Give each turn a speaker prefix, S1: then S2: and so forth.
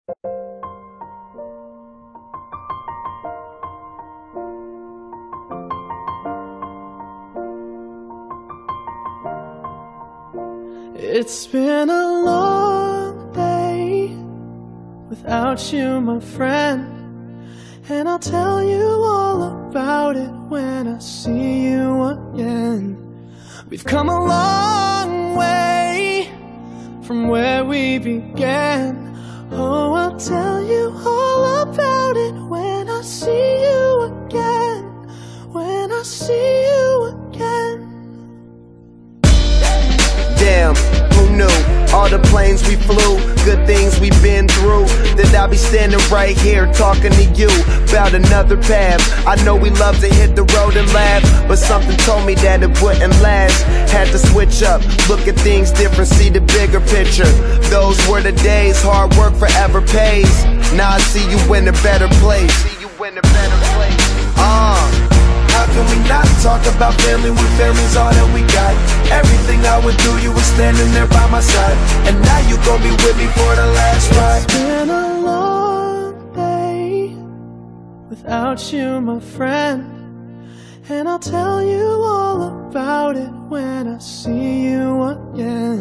S1: It's been a long day without you, my friend, and I'll tell you all about it when I see you again. We've come a long way from where we began. Oh, I'll tell you all about it when I see you again. When I see you again.
S2: Damn, who knew? All the planes we flew, good things we've been through, that I'll be standing right here talking to you about another path. I know we love to hit the road and laugh, but something told me that it wouldn't last. Had to switch up, look at things different, see the bigger picture. Those were the days, hard work forever pays. Now I see you in a better place. How can we not talk about family when family's all that we got? Everything I would do, you were standing there by my side, and now you gon' be with me for the last ride.
S1: It's been a long day without you, my friend, and I'll tell you all about it when I see you again.